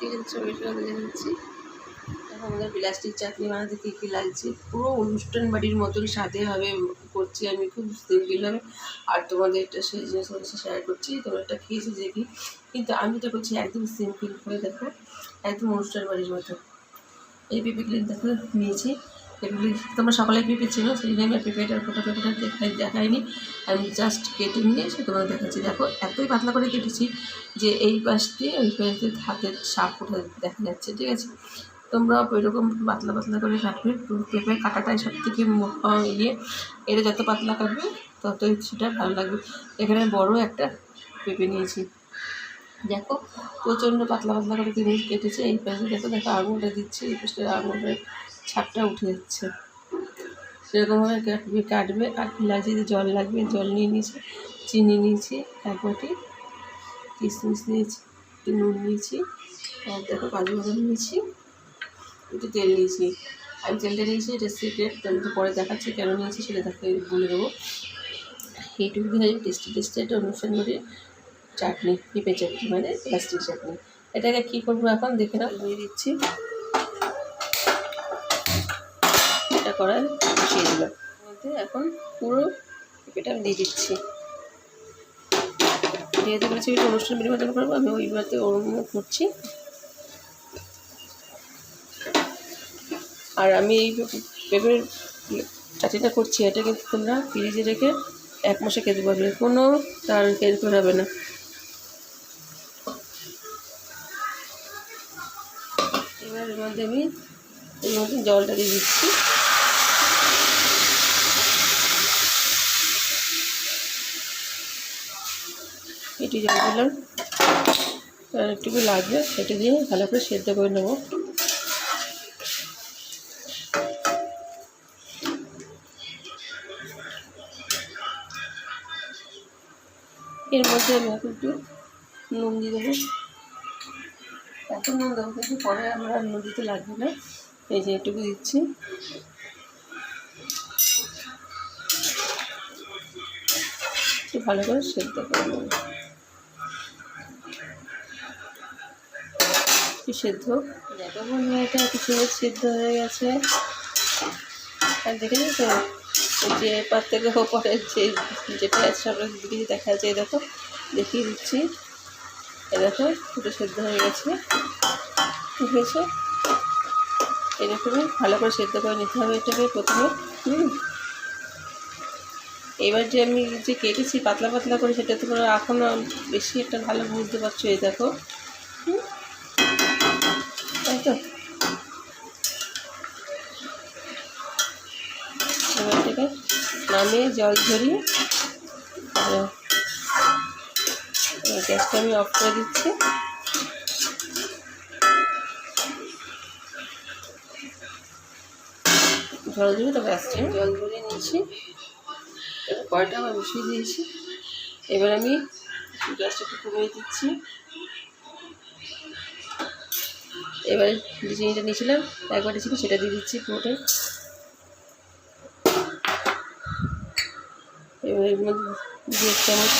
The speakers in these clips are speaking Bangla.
দেখে দিচ্ছি। দেখো আমাদের প্লাস্টিক চাটনি বানাতে কী কী লাগছে, পুরো অনুষ্ঠান বাড়ির মতন সাথে হবে করছি আমি, খুব সিম্পলভাবে। আর তোমাদের একটা সেই জিনিস শেয়ার করছি, তোমরা একটা খেয়েছি দেখি, কিন্তু আমি তো করছি একদম সিম্পল করে। দেখো একদম অনুষ্ঠান বাড়ির মতো। এই পেঁপেগুলি দেখো নিয়েছি, পেঁপেগুলি তোমরা সকালে পেঁপে ছিল, সেই জন্য পেঁপেটার পেঁপেটা দেখাইনি, আমি জাস্ট কেটে নিয়ে সে তোমাদের দেখাচ্ছি। দেখো এতই পাতলা করে কেটেছি যে এই পাশ দিয়ে ওই পাশ দিয়ে হাতের সাপ ওঠা দেখা যাচ্ছে, ঠিক আছে। তোমরা ওই রকম পাতলা পাতলা করে কাটবে, পেঁপে কাটাটাই সব থেকে এটা যত পাতলা কাটবে ততই সেটা ভালো লাগবে। এখানে বড় একটা পেঁপে নিয়েছি, দেখো প্রচণ্ড পাতলা পাতলা করে কেটেছে। এই পাশে দেখো আঙুলটা দিচ্ছি, এই পাশে আঙুলের ছাপটা উঠে যাচ্ছে, সেরকমভাবে কাটবে। আর লাগছে জল লাগবে, জল নিয়ে নিয়েছি, চিনি নিয়েছি এক বাটি, কিশমিশ নিয়েছি, একটু নুন নিয়েছি, আর দেখো কাজু বাদাম নিয়েছি, একটু তেল নিয়েছি। আমি তেলটা নিয়েছি, এটা সিক্রেট, আমি তো পরে দেখাচ্ছি কেন নিয়েছি সেটা তাকে বলে দেবো। এইটুকু দিয়ে টেস্টি একটা অনুষ্ঠান করে চাটনি, পেঁপে চাটনি মানে প্লাস্টিক চাটনি। এটাকে কী করবো এখন দেখে নাও, দিয়ে দিচ্ছি। এটা করার বসিয়ে দিলাম, মধ্যে এখন পুরো পেঁপেটা আমি দিয়ে দিচ্ছি। যেহেতু বলেছি এটা অনুষ্ঠান বাড়ির মতন করবো, আমি ওই বাড়িতে ওরকম করছি। আর আমি এই পেঁপের চাটনিটা করছি, এটা কিন্তু তোমরা ফ্রিজে রেখে 1 মাসে খেতে পারবে, কোনো তার কেয়ার হবে না। এবার এর মধ্যে আমি জলটা দিয়ে দিচ্ছি। একটু জল দিলাম, আর একটু লাগবে, সেটা দিয়ে ভালো করে সেদ্ধ করে নেবো। এর মধ্যে আমি এখন একটু নুন দিয়ে দেবো, এখন নুন দেবো কিন্তু পরে আমরা নুন দিতে লাগবে না। এই যে এটুকু দিচ্ছি, একটু ভালো করে সেদ্ধ করে নেব। একটু সেদ্ধ দেখো বন্ধু, এটা কিছু সেদ্ধ হয়ে গেছে। আর দেখে তো যে পার থেকে পরে যেটা সামনের দিকে দেখা যাচ্ছে, দেখো দেখিয়ে দিচ্ছি, এ দেখো একটু সেদ্ধ হয়ে গেছে, ঠিক হয়েছে। এরকমই ভালো করে সেদ্ধ করে নিতে হবে এটাকে প্রথমে। এবার যে আমি যে কেটেছি পাতলা পাতলা করে, সেটা তোমরা এখনও বেশি একটা ভালো বুঝতে পারছো। এই দেখো, তাই তো। এবার এটাকে নামিয়ে জল ঝরিয়ে গ্যাসটা আমি অফ করে দিচ্ছি। জল ঝরিয়ে তবে আসছে, জল ঝরিয়ে নিয়েছি, কড়াইটা আবার বসিয়ে দিয়েছি। এবার আমি গ্যাসটা একটু কমিয়ে দিচ্ছি। এবার যে চিনিটা নিয়েছিলাম এক বাটি ছিল, সেটা দিয়ে দিচ্ছি পুরোটাই। এবার এর মধ্যে 1 চামচ,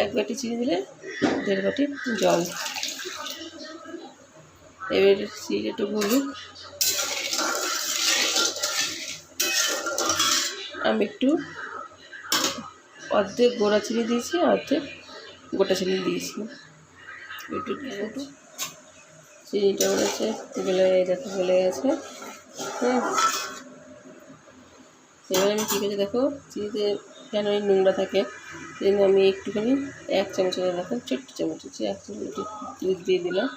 1 বাটি চিনি দিলে 1.5 বাটি জল। এবার চিনিটা একটু গলুক, আমি একটু অর্ধেক গোড়া চিনি দিয়েছি, অর্ধেক গোটা চিনি দিয়েছি। একটু চিনিটা বলেছে দেখো গলে গেছে। এবার আমি কী করেছি দেখো, চিনিতে কেন এই নোংরা থাকে, সেই জন্য আমি একটুখানি 1 চামচ দেখো, ছোট্ট চামচ হচ্ছে 1 চামচ একটু দিয়ে দিলাম।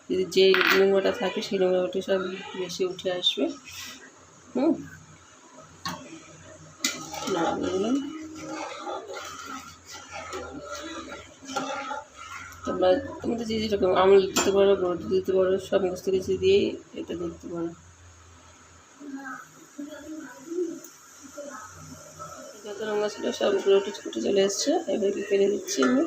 যদি যে নোংরাটা থাকে সেই নোংরাটা সব বেশি উঠে আসবে। দিলাম। তোমরা যে যেরকম আমল দিতে পারো, গরু দিতে পারো, সব মিক্স কিছু দিয়েই এটা দিতে পারো। যত রঙা ছিল সবগুলো উঠে চলে এসছে, এবার ফেলে দিচ্ছি আমি।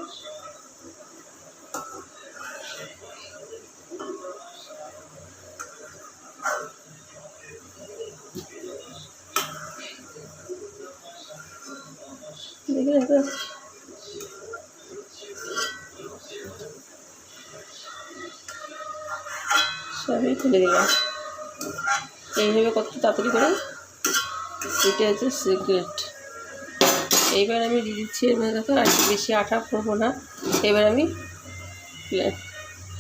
দেখে সবই ফেলে দিলাম। এইভাবে কত তাড়াতাড়ি করে, এটা হচ্ছে সিক্রেট। এইবার আমি দিয়ে দিচ্ছি এর মধ্যে, দেখো আর বেশি আটা করবো না। এবার আমি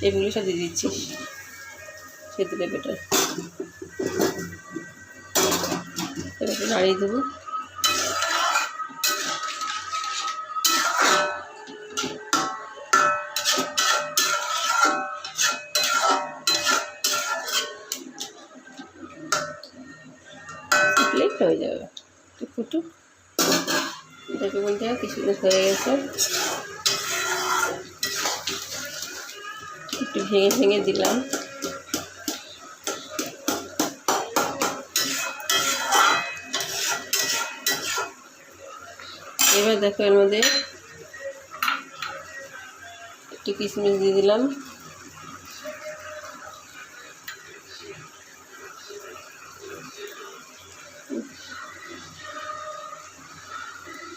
এগুলো সব দিয়ে দিচ্ছি সেদ্ধ পেঁপেটা। এবার নাড়িয়ে দেবো। ফুটলেই হয়ে যাবে, একটু ফুটুক। এটাকে বলতে হয় কিছু হয়ে গেছে। একটু ভেঙে ভেঙে দিলাম। এবার দেখো এর মধ্যে একটু কিশমিশ দিয়ে দিলাম।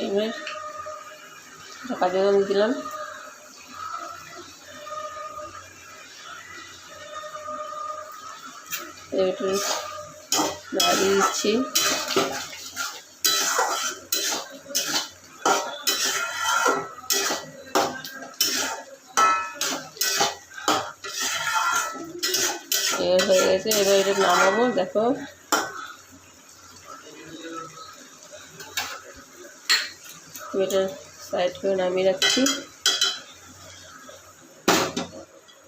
এবার কাজু বাদাম দিলাম। একটু নাড়িয়ে দিচ্ছি। এবার হয়ে গেছে। এবার এটা নামাবো। দেখো এটা সাইড করে নামিয়ে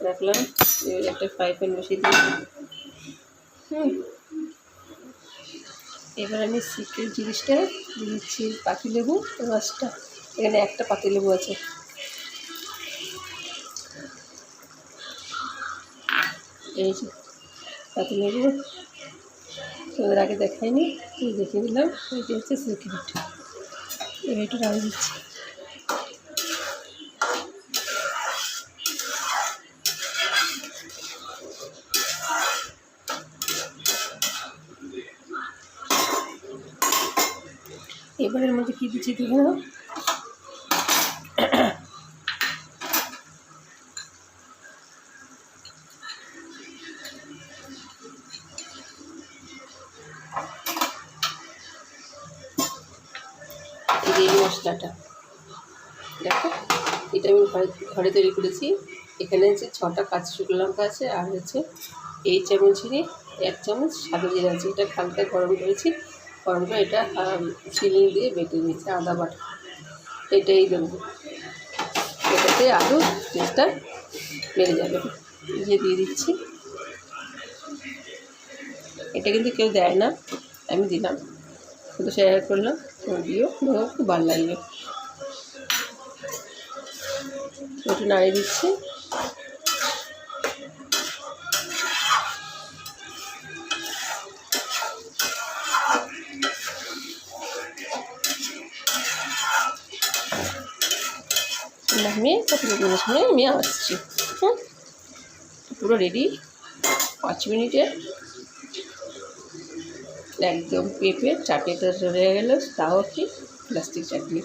রাখলাম। এবার একটা ফ্রাই প্যান বসিয়ে দিই। এবার আমি সিক্রেট জিনিসটা দিয়ে দিচ্ছি, পাতিলেবু রসটা। এখানে একটা পাতিলেবু আছে। এই যে পাতিলেবু, তোমাদের আগে দেখাইনি, দেখিয়ে দিলাম। এইটা হচ্ছে সিক্রেট। এবার একটু রাখি দিচ্ছি। এবারের মধ্যে কী দিচ্ছি দেখে নাও। এই মশলাটা দেখো, এটা আমি ঘরে তৈরি করেছি। এখানে হচ্ছে 6টা কাঁচা শুকনো লঙ্কা আছে, আর হচ্ছে এই চামচেরই 1 চামচ সাদা জিরা আছে। এটা হালকা গরম করেছি, গরম করে এটা শিল দিয়ে বেটে নিয়েছি, আদা বাটা। এটাই দেবো, এটাতে আলু টেস্টটা বেড়ে যাবে। যে দিয়ে দিচ্ছি। এটা কিন্তু কেউ দেয় না, আমি দিলাম, শুধু শেয়ার করলাম। দিও, খুব ভালো লাগবে। একটু নাড়িয়ে দিচ্ছি। নামিয়ে আমি আসছি। পুরো রেডি। 5 মিনিটে একদম পেঁপে চাটনিটা হয়ে গেল। তাও কি প্লাস্টিক চাটনি।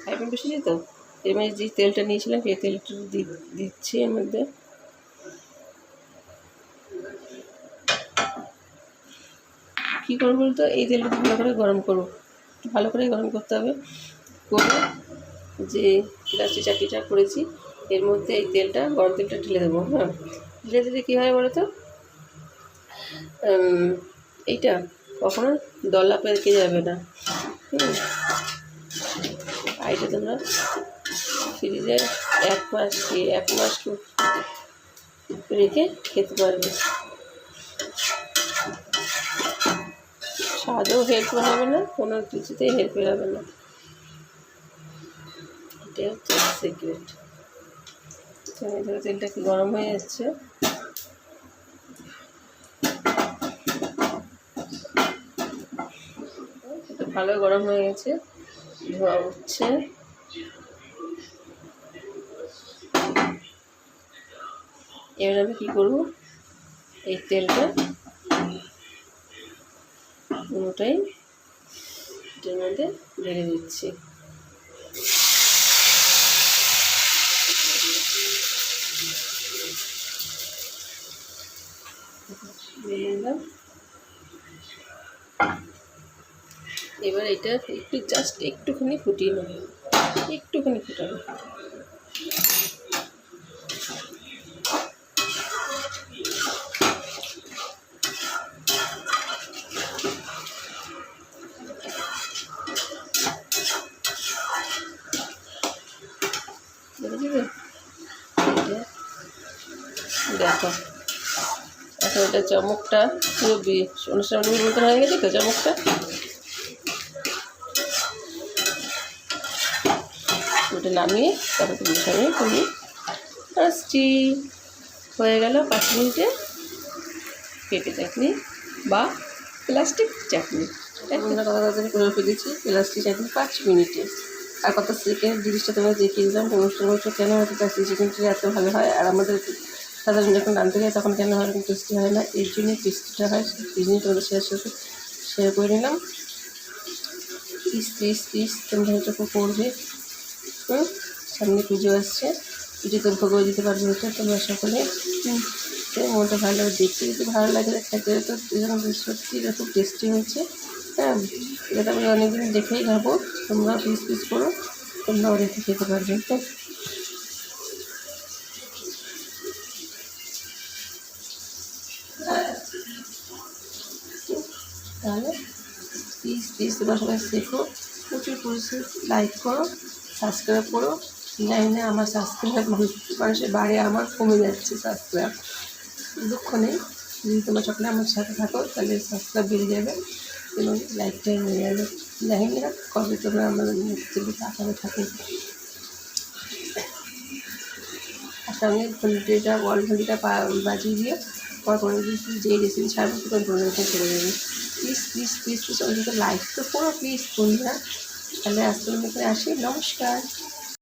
ফ্রাই প্যান বসিয়েছি তো, এর মধ্যে যে তেলটা নিয়েছিলাম সেই তেলটা দিচ্ছি এর মধ্যে। কী করবো বলতো, এই তেলটা ভালো করে গরম করবো, ভালো করে গরম করতে হবে। করে যে প্লাস্টিক চাটনিটা করেছি এর মধ্যে এই তেলটা, গরম তেলটা ঢেলে দেবো। হ্যাঁ, ঢেলে দিলে কী হয় বলো তো, এইটা কখনো দলা পেকে যাবে না। আর এটা তোমরা ফ্রিজে 1 মাস রেখে খেতে পারবে। স্বাদেও হেল্প হবে না, কোনো কিছুতেই হেল্প হবে না। এটা হচ্ছে সিক্রেট। তেলটা কি গরম হয়ে যাচ্ছে। এটা ভালো গরম হয়ে গেছে, ধোয়া উঠছে। এবার আমি কী করবো, এই তেলটা পুরোটাই এটার মধ্যে ঢেলে দিচ্ছি। দিয়ে দিলাম। এবার এটা একটু জাস্ট একটুখানি ফুটিয়ে নেব, একটুখানি ফুটাবো। দেখো এখন এটা চমকটা পুরো অনুষ্ঠানের মতন হয়ে গেছে তো চমকটা। ওটা নামিয়ে তারপর তুমি সঙ্গে তুমি আসছি। হয়ে গেল 5 মিনিটে পেঁপে চাটনি বা প্লাস্টিক চাটনি। আমরা কত তাড়াতাড়ি করে ফেলেছি প্লাস্টিক চাটনি 5 মিনিটে। আর কত সেকেন্ড জিনিসটা তোমরা দেখিয়ে দিলাম অনুষ্ঠান হচ্ছে কেন হয়তো প্লাস্টিক চিকেনটা এত ভালো হয়। আর আমাদের সাধারণ যখন রাঁধতে যায় তখন কেন হয় টেস্টি হয় না, এর জন্যই টেস্টিটা হয়। এই জন্যই তোমাদের শেয়ার করে নিলাম। প্লিজ তোমরা এটা করবে। সামনে পুজো আসছে, পুজোতে ভোগও দিতে পারবে এটা তোমরা সকলে। মনটা ভালো লাগে, দেখতে যদি ভালো লাগে খেতে তো সত্যি এটা খুব টেস্টি হয়েছে। হ্যাঁ, এটা আমি অনেকদিন দেখেই খাবো। তোমরা পিস করো, তোমরাও রেখে খেতে পারবে। তো তাহলে প্লিজ তোমরা সবাই শেখো, প্রচুর লাইক করো, সাবস্ক্রাইব করো। জানি না আমার সাবস্ক্রাইব মানুষের বাড়ি, আমার কমে যাচ্ছে সাবস্ক্রাইব। দুঃখ নেই, যদি তোমরা সকলে আমার সাথে থাকো তাহলে সাবস্ক্রাইব বেড়ে যাবে এবং লাইকটাই হয়ে যাবে। জানি না কবে তোমরা আমাদের থেকে তাকাবে থাকে। আর সঙ্গে ঘন্টিটা বল ঘন্টিটা বাজিয়ে দিয়ে পরে যে রেসিপি ছাড়বো তখন তোমাদের কাছে চলে যাবে। প্লিজ অন্তত লাইক তো করো প্লিজ বন্ধুরা। তাহলে আজকের মধ্যে আসি, নমস্কার।